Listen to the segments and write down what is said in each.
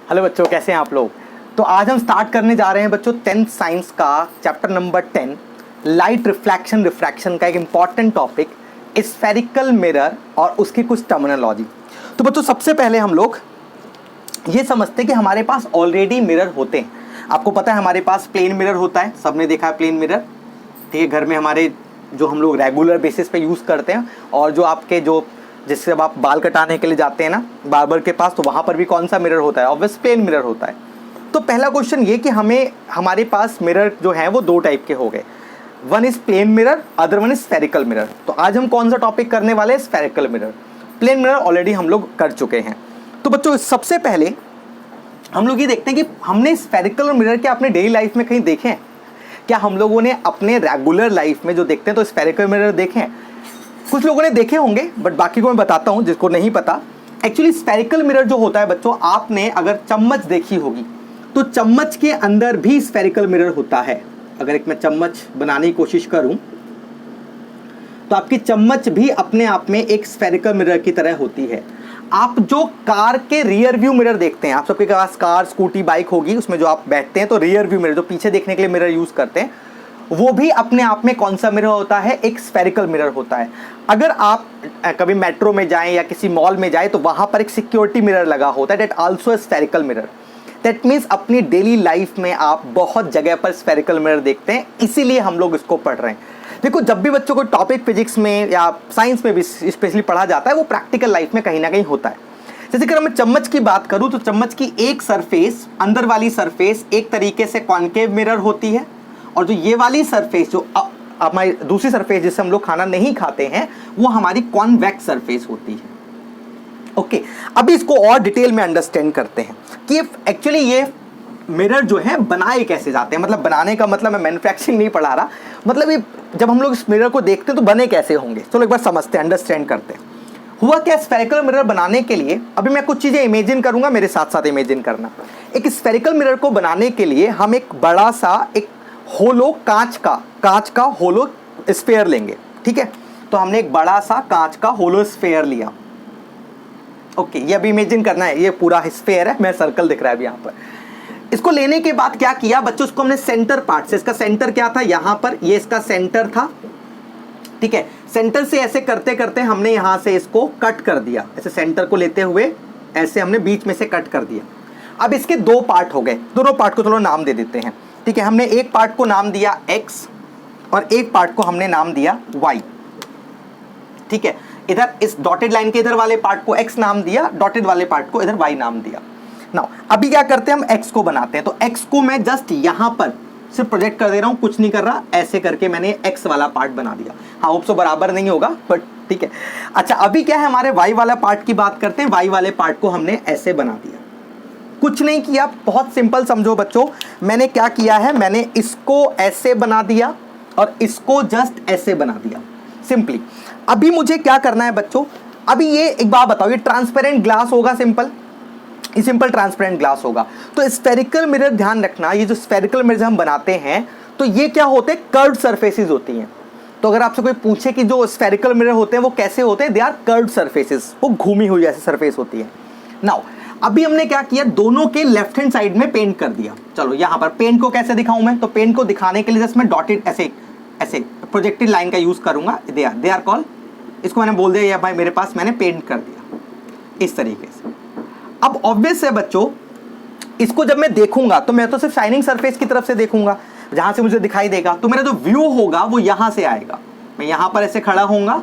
Hello बच्चों, कैसे हैं आप लोग। तो आज हम स्टार्ट करने जा रहे हैं बच्चों 10th साइंस का chapter number 10 light reflection refraction का एक इंपॉर्टेंट टॉपिक स्फेरिकल मिरर और उसकी कुछ टर्मिनोलॉजी। तो बच्चों सबसे पहले हम लोग ये समझते हैं कि हमारे पास ऑलरेडी मिरर होते हैं। आपको पता है हमारे पास प्लेन मिरर होता है, सबने देखा है प्लेन मिरर, ठीक है। घर में हमारे जो हम लोग रेगुलर बेसिस पे यूज़ करते हैं, और जो आपके जो जिससे अब आप बाल कटाने के लिए जाते हैं ना बार्बर के पास, तो वहाँ पर भी कौन सा मिरर होता है? ऑब्वियस प्लेन मिरर होता है। तो पहला क्वेश्चन ये कि हमारे पास मिरर जो है वो दो टाइप के हो गए, one is plane mirror, other one is spherical mirror. तो आज हम कौन सा टॉपिक करने वाले हैं? Spherical mirror. Plane mirror already हम लोग कर चुके हैं। तो बच्चों सबसे पहले हम लोग ये देखते हैं कि हमने स्फेरिकल मिरर क्या अपने डेली लाइफ में कहीं देखे हैं क्या? हम लोगों ने अपने रेगुलर लाइफ में जो देखते हैं तो स्फेरिकल मिरर देखे हैं? कुछ लोगों ने देखे होंगे, बट बाकी को मैं बताता हूं जिसको नहीं पता। एक्चुअली स्फेरिकल मिरर जो होता है बच्चों, आपने अगर चम्मच देखी होगी तो चम्मच के अंदर भी स्फेरिकल मिरर होता है। अगर एक मैं चम्मच बनाने की कोशिश करूं तो आपकी चम्मच भी अपने आप में एक स्फेरिकल मिरर की तरह होती है। आप जो कार के रियर व्यू मिरर देखते हैं, आप सबके पास कार स्कूटी बाइक होगी, उसमें जो आप बैठते हैं तो रियर व्यू मिरर जो पीछे देखने के लिए मिरर यूज करते हैं, वो भी अपने आप में कौन सा मिरर होता है? एक स्फेरिकल मिरर होता है। अगर आप कभी मेट्रो में जाएं या किसी मॉल में जाएं तो वहां पर एक सिक्योरिटी मिरर लगा होता है, that also a spherical mirror. That means अपनी डेली लाइफ में आप बहुत जगह पर स्फेरिकल मिरर देखते हैं, इसीलिए हम लोग इसको पढ़ रहे हैं। देखो, जब भी बच्चों को टॉपिक फिजिक्स में या साइंस में भी स्पेशली पढ़ा जाता है, वो प्रैक्टिकल लाइफ में कहीं ना कहीं होता है। जैसे कि मैं चम्मच की बात करूं तो चम्मच की एक सरफेस, अंदर वाली सरफेस एक तरीके से कॉनकेव मिरर होती है, और जो ये वाली सरफेस जो हमारी दूसरी सरफेस जिससे हम लोग खाना नहीं खाते हैं, वो हमारी कॉन्वेक्स सरफेस होती है। ओके, अभी इसको और डिटेल में अंडरस्टैंड करते हैं कि एक्चुअली ये मिरर जो है बनाए कैसे जाते हैं। मतलब बनाने का मतलब मैं मैन्युफैक्चरिंग नहीं पढ़ा रहा, मतलब ये जब हम लोग इस मिरर को देखते हैं तो बने कैसे होंगे। चलो एक बार समझते हैं, अंडरस्टैंड करते हैं। हुआ क्या, स्फेरिकल मिरर बनाने के लिए अभी मैं कुछ चीजें इमेजिन करूंगा, मेरे साथ साथ इमेजिन करना। एक स्फेरिकल मिरर को बनाने के लिए हम एक बड़ा सा एक होलो कांच का होलो स्फेयर लेंगे, ठीक है। तो हमने एक बड़ा सा कांच का होलो स्फेयर लिया। ओके, ये अभी इमेजिन करना है, ये पूरा स्फेयर है, मैं सर्कल दिख रहा है अभी यहाँ पर। इसको लेने के बाद क्या किया बच्चों, इसको हमने सेंटर पार्ट से, इसका सेंटर क्या था यहाँ पर, ये इसका सेंटर था, ठीक है। सेंटर से ऐसे करते करते हमने यहाँ से इसको कट कर दिया, ऐसे सेंटर को लेते हुए ऐसे हमने बीच में से कट कर दिया। अब इसके दो पार्ट हो गए, दोनों पार्ट को चलो नाम दे देते हैं, ठीक है। हमने एक पार्ट को नाम दिया x और एक पार्ट को हमने नाम दिया y, ठीक है। इधर इस डॉटेड लाइन के इधर वाले पार्ट को x नाम दिया, डॉटेड वाले पार्ट को इधर y नाम दिया। नाउ अभी क्या करते हैं, हम x को बनाते हैं। तो x को मैं जस्ट यहां पर सिर्फ प्रोजेक्ट कर दे रहा हूं, कुछ नहीं कर रहा, ऐसे करके मैंने x वाला पार्ट बना दिया। हाँ, होप सो बराबर नहीं होगा, बट ठीक है। अच्छा, अभी क्या है, हमारे y वाला पार्ट की बात करते हैं। y वाले पार्ट को हमने ऐसे बना दिया, कुछ नहीं किया, बहुत सिंपल समझो बच्चों। मैंने क्या किया है, मैंने इसको ऐसे बना दिया और इसको जस्ट ऐसे बना दिया, सिंपली। अभी मुझे क्या करना है बच्चों, अभी ये एक बात बताओ, ये ट्रांसपेरेंट ग्लास होगा, सिंपल, ये सिंपल ट्रांसपेरेंट ग्लास होगा। तो स्फेरिकल मिरर ध्यान रखना, ये जो स्फेरिकल मिरर हम बनाते हैं तो ये क्या होते हैं, कर्व्ड सरफेसेस होती हैं। तो अगर आपसे कोई पूछे कि जो स्फेरिकल मिरर होते हैं वो कैसे होते हैं, दे आर कर्व्ड सरफेसेस, वो घूमी हुई ऐसी सरफेस होती है। नाउ अभी हमने क्या किया, दोनों के लेफ्ट हैंड साइड में पेंट कर दिया। चलो यहां पर पेंट को कैसे दिखाऊं मैं, तो पेंट को दिखाने के लिए जस्ट मैं डॉटेड ऐसे ऐसे प्रोजेक्टेड लाइन का यूज करूंगा, दे आर कॉल, इसको मैंने बोल दिया भाई मेरे पास मैंने पेंट कर दिया इस तरीके से। अब ऑब्वियस है बच्चों, इसको जब मैं देखूंगा तो मैं तो सिर्फ शाइनिंग सरफेस की तरफ से देखूंगा, जहां से मुझे दिखाई देगा। तो मेरा जो व्यू होगा वो यहां से आएगा, मैं यहां पर ऐसे खड़ा होऊंगा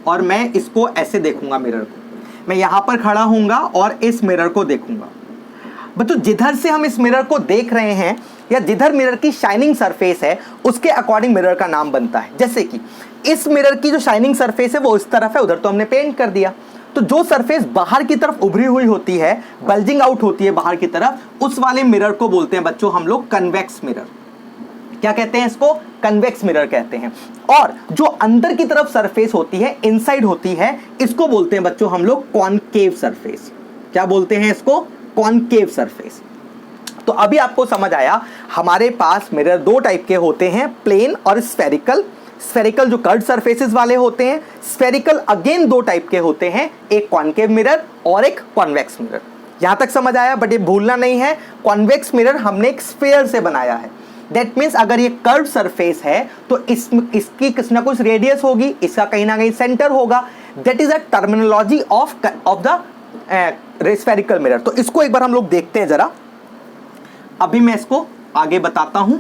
और मैं इसको ऐसे देखूंगा मिरर को, मैं यहां पर खड़ा होऊंगा और इस मिरर को देखूंगा। बच्चों जिधर से हम इस मिरर को देख रहे हैं या जिधर मिरर की शाइनिंग सरफेस है उसके अकॉर्डिंग मिरर का नाम बनता है। जैसे कि इस मिरर की जो शाइनिंग सरफेस है वो इस तरफ है, उधर तो हमने पेंट कर दिया। तो जो सरफेस बाहर की तरफ उभरी हुई होती है, बल्जिंग आउट होती है बाहर की तरफ, उस वाले मिरर को बोलते हैं बच्चों हम लोग कन्वेक्स मिरर। क्या कहते हैं इसको? कन्वेक्स मिरर कहते हैं। और जो अंदर की तरफ सरफेस होती है, इनसाइड होती है, इसको बोलते हैं बच्चों हम लोग कॉनकेव सरफेस। क्या बोलते हैं इसको? Concave surface. तो अभी आपको समझ आया, हमारे पास मिरर दो टाइप के होते हैं, प्लेन और स्फेरिकल। स्फेरिकल जो कर्व्ड सरफेसेस वाले होते हैं, स्फेरिकल अगेन दो टाइप के होते हैं, एक कॉनकेव मिरर और एक कॉन्वेक्स मिरर। यहां तक समझ आया? बट ये भूलना नहीं है, कॉन्वेक्स मिरर हमने एक स्फीयर से बनाया है। दैट मीन्स अगर ये कर्व सरफेस है तो इसकी किसी ना कुछ रेडियस होगी, इसका कहीं ना कहीं सेंटर होगा। That is a terminology of the spherical mirror. तो इसको एक बार हम लोग देखते हैं जरा, अभी मैं इसको आगे बताता हूं।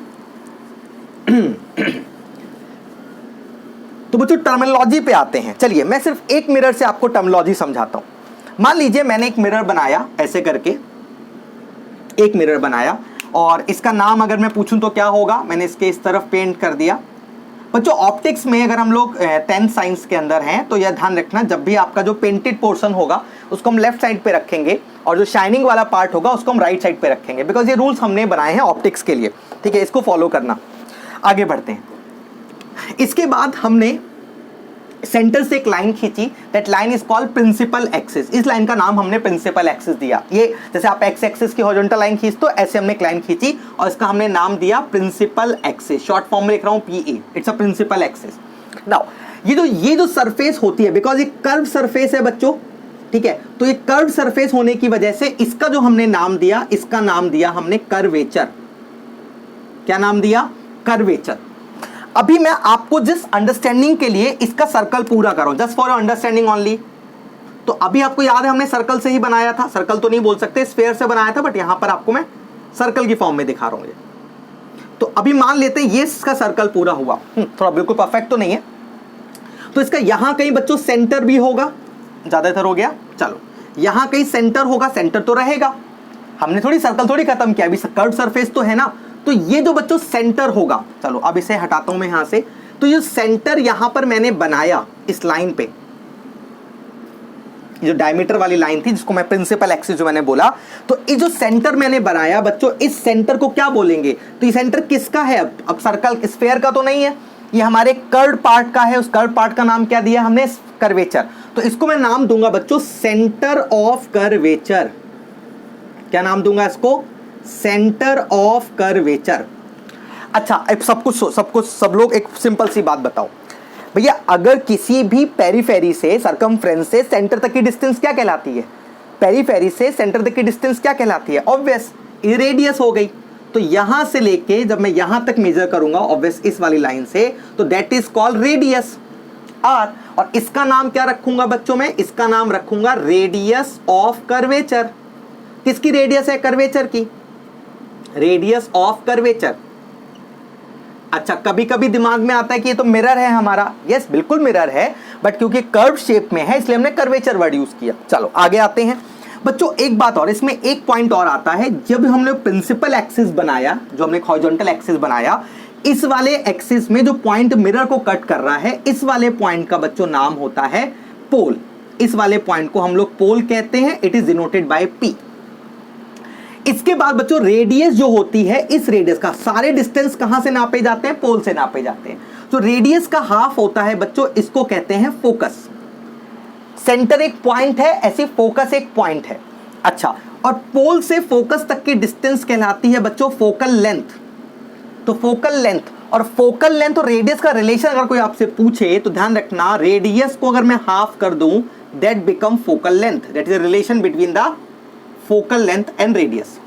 तो बच्चों टर्मिनोलॉजी पे आते हैं। चलिए मैं सिर्फ एक मिरर से आपको टर्मिनोलॉजी समझाता हूं। मान लीजिए मैंने एक मिरर बनाया, ऐसे करके एक मिरर बनाया, और इसका नाम अगर मैं पूछूं तो क्या होगा, मैंने इसके इस तरफ पेंट कर दिया। बच्चों ऑप्टिक्स में अगर हम लोग 10th साइंस के अंदर हैं तो यह ध्यान रखना, जब भी आपका जो पेंटेड पोर्शन होगा उसको हम लेफ्ट साइड पे रखेंगे और जो शाइनिंग वाला पार्ट होगा उसको हम राइट साइड पे रखेंगे, बिकॉज ये रूल्स हमने बनाए हैं ऑप्टिक्स के लिए। ठीक है, इसको फॉलो करना। आगे बढ़ते हैं। इसके बाद हमने सेंटर से एक लाइन खींची, that line is called principal axis. इस लाइन का नाम हमने प्रिंसिपल एक्सिस दिया। ये जैसे आप एक्स एक्सिस की हॉरिजॉन्टल लाइन खींचते हो, ऐसे हमने एक लाइन खींची और इसका हमने नाम दिया प्रिंसिपल एक्सिस। शॉर्ट फॉर्म में लिख रहा हूं PA, it's a principal axis. Now ये जो सरफेस होती है, बिकॉज ये कर्व सरफेस है बच्चों, ठीक है, तो ये कर्व सरफेस होने की वजह से इसका जो हमने नाम दिया, इसका नाम दिया हमने कर्वेचर। क्या नाम दिया? कर्वेचर। अभी मैं आपको जिस अंडरस्टैंडिंग के लिए इसका सर्कल पूरा कर रहा हूं, जस्ट फॉर अंडरस्टैंडिंग ओनली। तो अभी आपको याद है हमने सर्कल से ही बनाया था, सर्कल तो नहीं बोल सकते, स्फीयर से बनाया था, बट यहां पर आपको मैं सर्कल की फॉर्म में दिखा रहा हूं। तो अभी मान लेते हैं ये इसका सर्कल पूरा हुआ, थोड़ा बिल्कुल परफेक्ट तो नहीं है, तो इसका यहां कहीं बच्चों सेंटर भी होगा। ज्यादातर हो गया, चलो यहां कहीं सेंटर होगा, सेंटर तो रहेगा, हमने थोड़ी सर्कल थोड़ी खत्म किया, अभी कर्व सरफेस तो है ना। तो ये जो बच्चों सेंटर होगा, चलो अब इसे हटाता हूं मैं यहां से, तो ये सेंटर यहां पर मैंने बनाया इस लाइन पे, जो डायमीटर वाली लाइन थी जिसको मैं प्रिंसिपल एक्सिस जो मैंने बोला, तो ये जो सेंटर मैंने बनाया बच्चों, इस सेंटर को क्या बोलेंगे? तो ये सेंटर किसका है? अब सर्कल स्फीयर का तो नहीं है, ये हमारे कर्व पार्ट का है। उस कर्व पार्ट का नाम क्या दिया हमने? कर्वेचर। तो इसको मैं नाम दूंगा बच्चों सेंटर ऑफ कर्वेचर। क्या नाम दूंगा इसको? Centre of curvature. अच्छा, अब सब लोग एक सिंपल सी बात बताओ भैया, अगर किसी भी पेरीफेरी से सरकमफ्रेंस से सेंटर तक की डिस्टेंस क्या कहलाती है? पेरीफेरी से सेंटर तक की डिस्टेंस क्या कहलाती है? ऑब्वियस रेडियस हो गई। तो यहां से लेके जब मैं यहां तक मेजर करूंगा ऑब्वियस इस वाली लाइन से, तो that is called radius R. और इसका नाम क्या रखूंगा बच्चों? मैं इसका नाम रखूंगा रेडियस ऑफ कर्वेचर। किसकी रेडियस है? कर्वेचर की, रेडियस ऑफ कर्वेचर। अच्छा, कभी कभी दिमाग में आता है कि ये तो मिरर है हमारा। यस, बिल्कुल मिरर है, बट क्योंकि कर्व शेप में है इसलिए हमने कर्वेचर वर्ड यूज किया। चलो आगे आते हैं बच्चों। एक बात और, इसमें एक पॉइंट और आता है, जब हमने प्रिंसिपल एक्सिस बनाया, जो हमने हॉरिजॉन्टल एक्सिस बनाया, इस वाले एक्सिस में जो पॉइंट मिरर को कट कर रहा है, इस वाले पॉइंट का बच्चों नाम होता है पोल। इस वाले पॉइंट को हम लोग पोल कहते हैं। It is denoted by P. इसके बाद बच्चों रेडियस जो होती है, इस रेडियस का सारे डिस्टेंस कहां से नापे जाते हैं? पोल से नापे जाते हैं। तो रेडियस का हाफ होता है बच्चों, इसको कहते हैं फोकस। सेंटर एक पॉइंट है, ऐसे फोकस एक पॉइंट है। अच्छा, और पोल से फोकस तक की डिस्टेंस कहलाती है बच्चों फोकल लेंथ। तो फोकल लेंथ और रेडियस का रिलेशन अगर कोई आपसे पूछे तो ध्यान रखना, रेडियस को अगर मैं हाफ कर दूं, that become focal length. That is a relation between the focal length and radius.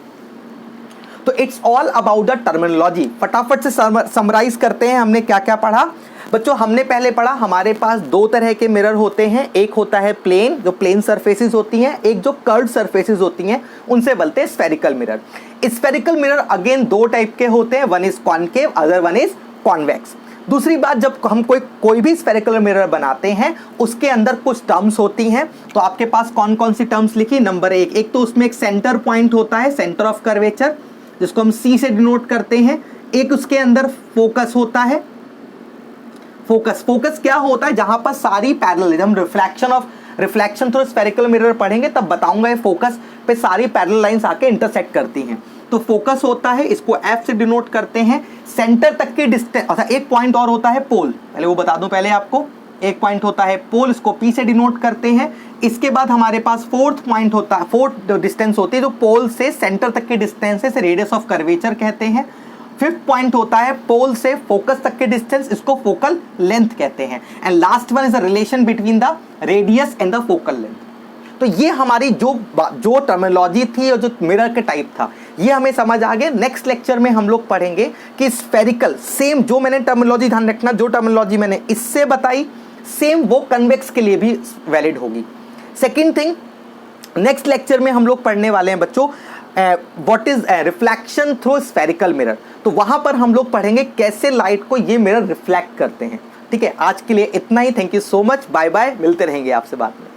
तो it's all about the terminology. फटाफट से समराइज करते हैं हमने क्या क्या पढ़ा बच्चों। हमने पहले पढ़ा हमारे पास दो तरह के मिरर होते हैं, एक होता है प्लेन, जो प्लेन सरफेसेस होती हैं, एक जो कर्व्ड सरफेसेस होती हैं, उनसे बोलते हैं spherical mirror. Spherical mirror again दो टाइप के होते हैं, one is concave, other one is convex. दूसरी बात, जब हम कोई भी स्फेरिकल मिरर बनाते हैं उसके अंदर कुछ टर्म्स होती हैं। तो आपके पास कौन कौन सी टर्म्स लिखी? नंबर एक तो उसमें एक सेंटर पॉइंट होता है, सेंटर ऑफ कर्वेचर, जिसको हम सी से डिनोट करते हैं। एक उसके अंदर फोकस होता है। फोकस क्या होता है? जहां पर सारी पैरेलल, हम रिफ्लेक्शन थ्रू स्फेरिकल मिरर पढ़ेंगे तब बताऊंगा, ये फोकस पे सारी पैरेलल लाइंस आके इंटरसेक्ट करती हैं। तो फोकस होता है, इसको एफ से डिनोट करते हैं। सेंटर तक की डिस्टेंस, अच्छा एक पॉइंट और होता है पोल, पहले वो बता दूं पहले आपको। एक पॉइंट होता है पोल, इसको पी से डिनोट करते हैं। इसके बाद हमारे पास फोर्थ पॉइंट होता है, फोर्थ डिस्टेंस होती है जो पोल से सेंटर तक की डिस्टेंस है, रेडियस ऑफ कर्वेचर कहते हैं। फिफ्थ पॉइंट होता है पोल से फोकस तक के डिस्टेंस, इसको फोकल लेंथ कहते हैं। And last one is the relation between the radius and the focal length. तो ये हमारी जो टर्मिनोलॉजी थी और जो मिरर के टाइप था ये हमें समझ आ गए। नेक्स्ट लेक्चर में हम लोग पढ़ेंगे कि स्फेरिकल, सेम जो मैंने टर्मिनोलॉजी, ध्यान रखना जो टर्मिनोलॉजी मैंने इससे बताई सेम वो कन्वेक्स के लिए भी वैलिड होगी। सेकेंड थिंग, नेक्स्ट लेक्चर में हम लोग पढ़ने वाले हैं बच्चों what is reflection through spherical mirror. तो वहां पर हम लोग पढ़ेंगे कैसे लाइट को ये मिरर रिफ्लेक्ट करते हैं। ठीक है, आज के लिए इतना ही। Thank you so much, bye bye, मिलते रहेंगे आपसे बाद में।